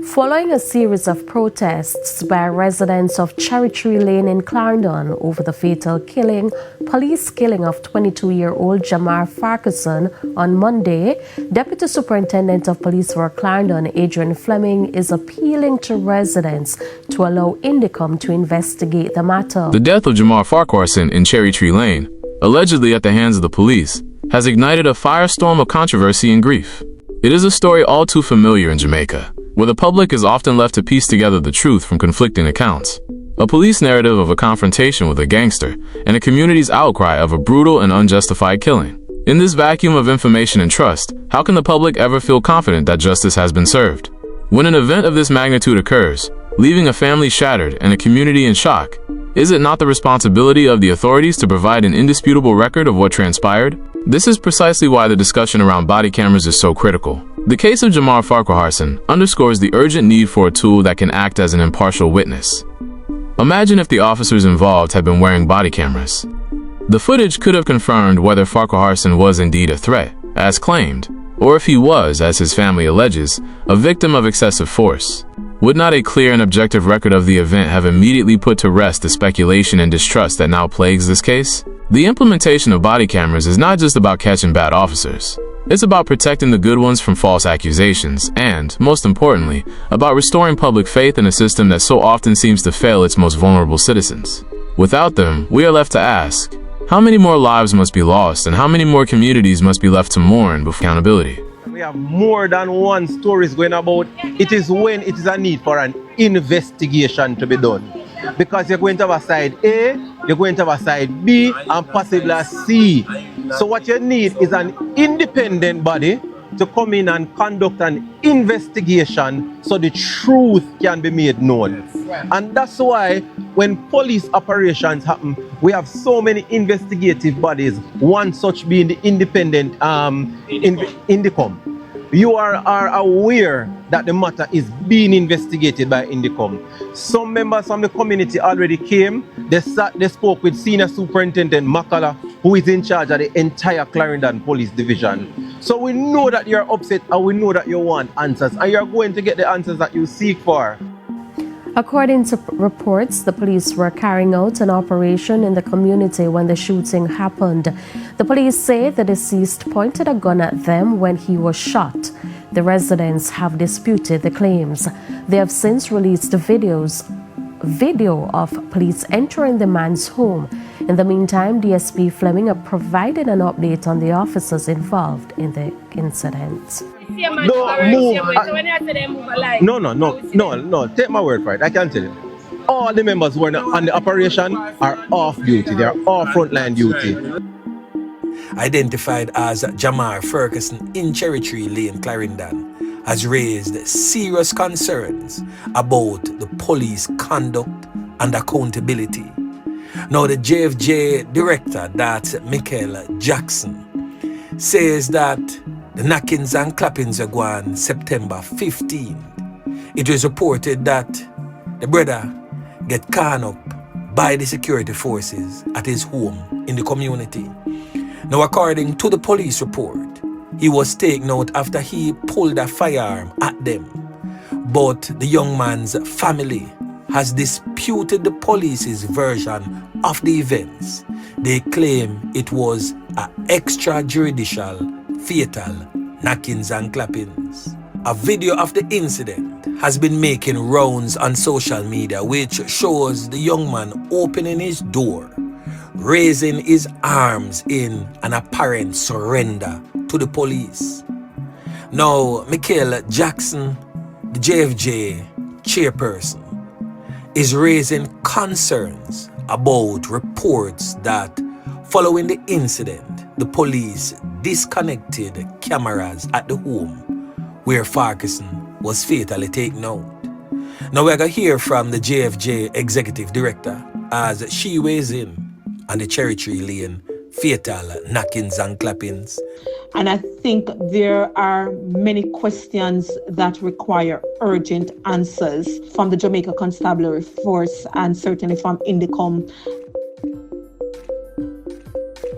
Following a series of protests by residents of Cherry Tree Lane in Clarendon over the fatal police killing of 22-year-old Jamar Farquharson on Monday, Deputy Superintendent of Police for Clarendon, Adrian Fleming, is appealing to residents to allow Indicom to investigate the matter. The death of Jamar Farquharson in Cherry Tree Lane, allegedly at the hands of the police, has ignited a firestorm of controversy and grief. It is a story all too familiar in Jamaica, where the public is often left to piece together the truth from conflicting accounts. A police narrative of a confrontation with a gangster, and a community's outcry of a brutal and unjustified killing. In this vacuum of information and trust, how can the public ever feel confident that justice has been served? When an event of this magnitude occurs, leaving a family shattered and a community in shock, is it not the responsibility of the authorities to provide an indisputable record of what transpired? This is precisely why the discussion around body cameras is so critical. The case of Jamar Farquharson underscores the urgent need for a tool that can act as an impartial witness. Imagine if the officers involved had been wearing body cameras. The footage could have confirmed whether Farquharson was indeed a threat, as claimed, or if he was, as his family alleges, a victim of excessive force. Would not a clear and objective record of the event have immediately put to rest the speculation and distrust that now plagues this case? The implementation of body cameras is not just about catching bad officers. It's about protecting the good ones from false accusations and, most importantly, about restoring public faith in a system that so often seems to fail its most vulnerable citizens. Without them, we are left to ask, how many more lives must be lost and how many more communities must be left to mourn before accountability? We have more than one stories going about. It is when it is a need for an investigation to be done. Because you're going to have a side A, you're going to have a side B, and possibly a C. So what you need is an independent body to come in and conduct an investigation so the truth can be made known. And that's why when police operations happen, we have so many investigative bodies, one such being the independent Indicom. You are aware that the matter is being investigated by Indicom. Some members from the community already came. They spoke with Senior Superintendent Makala, who is in charge of the entire Clarendon Police Division. So we know that you're upset and we know that you want answers, and you're going to get the answers that you seek for. According to reports, the police were carrying out an operation in the community when the shooting happened. The police say the deceased pointed a gun at them when he was shot. The residents have disputed the claims. They have since released the video of police entering the man's home. In the meantime, DSP Fleming provided an update on the officers involved in the incident. No. Take my word for it. I can tell you. All the members who are on the operation are off duty. They are off frontline duty. Identified as Jamar Farquharson in Cherry Tree Lane, Clarendon, has raised serious concerns about the police conduct and accountability. Now, the JFJ director, that's Michael Jackson, says that the knockings and clappings are going September 15. It was reported that the brother get caught up by the security forces at his home in the community. Now, according to the police report, he was taken out after he pulled a firearm at them. But the young man's family has disputed the police's version of the events. They claim it was an extrajudicial fatal knockings and clappings. A video of the incident has been making rounds on social media, which shows the young man opening his door, raising his arms in an apparent surrender to the police. Now, Michael Jackson, the JFJ chairperson, is raising concerns about reports that following the incident, the police disconnected cameras at the home where Farquharson was fatally taken out. Now we're going to hear from the JFJ executive director as she weighs in on the Cherry Tree Lane fatal knockings and clappings. And I think there are many questions that require urgent answers from the Jamaica Constabulary Force and certainly from Indicom.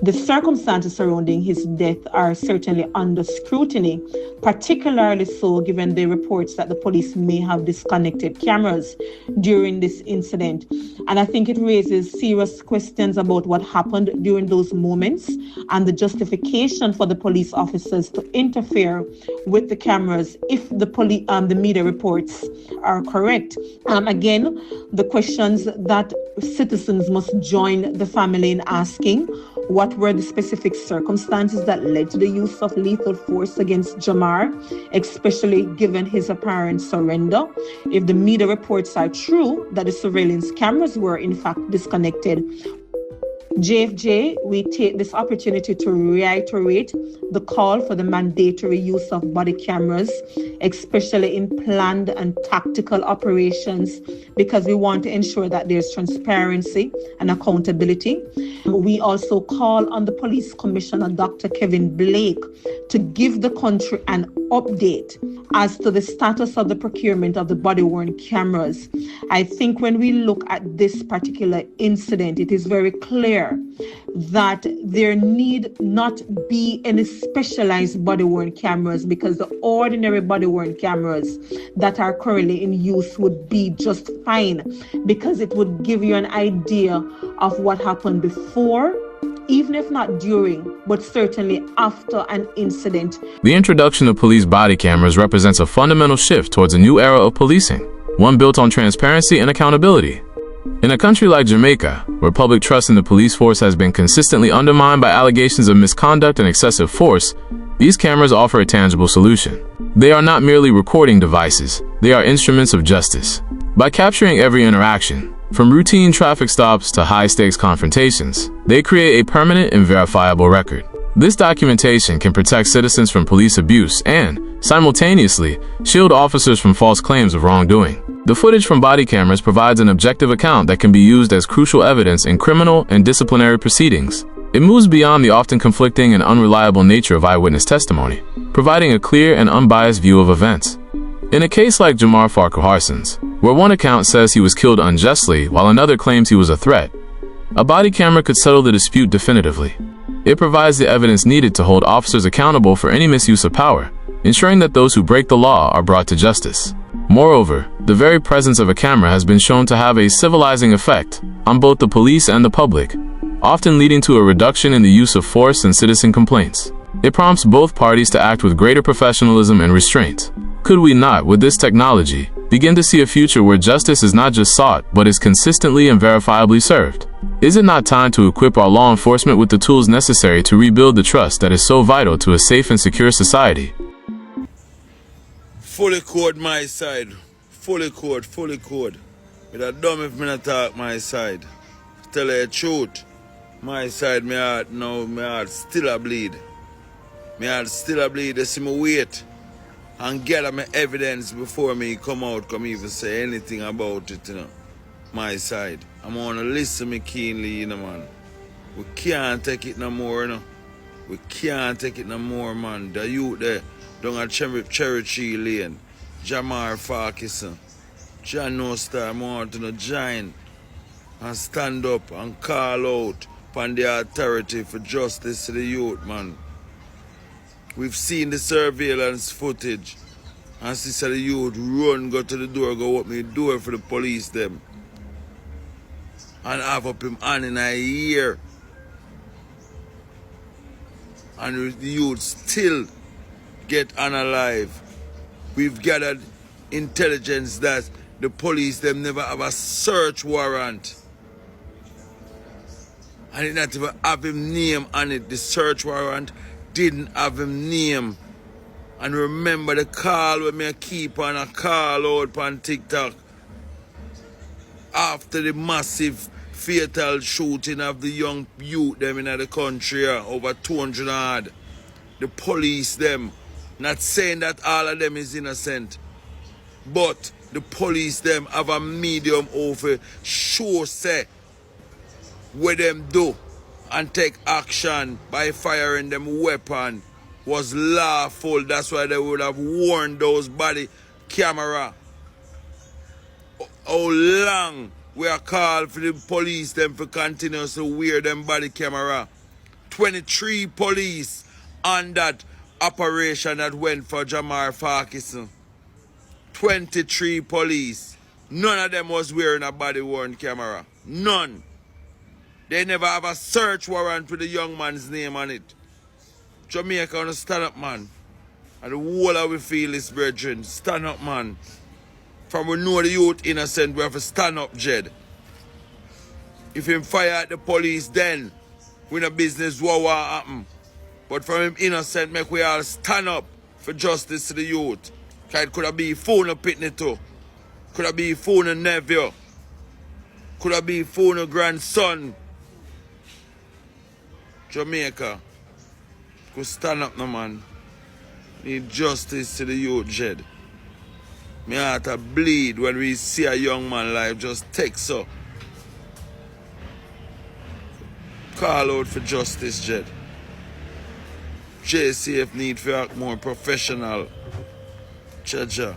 The circumstances surrounding his death are certainly under scrutiny, particularly so given the reports that the police may have disconnected cameras during this incident. And I think it raises serious questions about what happened during those moments and the justification for the police officers to interfere with the cameras if the media reports are correct. Again, the questions that citizens must join the family in asking: what were the specific circumstances that led to the use of lethal force against Jamar, especially given his apparent surrender? If the media reports are true that the surveillance cameras were in fact disconnected, JFJ, we take this opportunity to reiterate the call for the mandatory use of body cameras, especially in planned and tactical operations, because we want to ensure that there's transparency and accountability. We also call on the Police Commissioner, Dr. Kevin Blake, to give the country an update as to the status of the procurement of the body-worn cameras. I think when we look at this particular incident, it is very clear that there need not be any specialized body-worn cameras, because the ordinary body-worn cameras that are currently in use would be just fine, because it would give you an idea of what happened before, even if not during, but certainly after an incident. The introduction of police body cameras represents a fundamental shift towards a new era of policing, one built on transparency and accountability. In a country like Jamaica, where public trust in the police force has been consistently undermined by allegations of misconduct and excessive force, these cameras offer a tangible solution. They are not merely recording devices, they are instruments of justice. By capturing every interaction, from routine traffic stops to high-stakes confrontations, they create a permanent and verifiable record. This documentation can protect citizens from police abuse and, simultaneously, shield officers from false claims of wrongdoing. The footage from body cameras provides an objective account that can be used as crucial evidence in criminal and disciplinary proceedings. It moves beyond the often conflicting and unreliable nature of eyewitness testimony, providing a clear and unbiased view of events. In a case like Jamar Farquharson's, where one account says he was killed unjustly while another claims he was a threat, a body camera could settle the dispute definitively. It provides the evidence needed to hold officers accountable for any misuse of power, ensuring that those who break the law are brought to justice. Moreover, the very presence of a camera has been shown to have a civilizing effect on both the police and the public, often leading to a reduction in the use of force and citizen complaints. It prompts both parties to act with greater professionalism and restraint. Could we not, with this technology, begin to see a future where justice is not just sought, but is consistently and verifiably served? Is it not time to equip our law enforcement with the tools necessary to rebuild the trust that is so vital to a safe and secure society? Fully code my side. Fully code. With a dumb if me not talk my side. Tell you the truth. My side, my heart still a bleed. They see me wait and gather my evidence before me come even say anything about it, My side. I'm gonna listen me keenly, man. We can't take it no more, We can't take it no more, man. The youth there, down at Cherry Tree Lane, Jamar Farquharson, John No Star, I want to join and stand up and call out upon the authority for justice to the youth, man. We've seen the surveillance footage and see the youth run, go to the door, go open the door for the police them. And have up him hand in a year. And the youth still get unalive. We've gathered intelligence that the police them never have a search warrant. And it not even have him name on it. The search warrant didn't have him name. And remember the call when me keep on a call out on TikTok after the massive fatal shooting of the young youth them in the country, over 200 odd. The police them, not saying that all of them is innocent, but the police them have a medium over sure say what them do and take action by firing them weapon was lawful. That's why they would have warned those body camera. How long we are called for the police them for continuous to wear them body camera? 23 police on that operation that went for Jamar Farquharson. 23 police. None of them was wearing a body-worn camera. None. They never have a search warrant with the young man's name on it. Jamaica, wanna stand up, man. And the whole of we feel is brethren. Stand up, man. From we know the youth innocent, we have to stand up, Jed. If him fire at the police, then we no business what will happen. But from him innocent, make we all stand up for justice to the youth. Cause it could have been phone pitney too. Could have been phone nephew. Could have been phone grandson. Jamaica. Could stand up, no man. Need justice to the youth, Jed. My heart a bleed when we see a young man life just take so. Call out for justice, Jed. JCF need to act more professional. Cha-cha.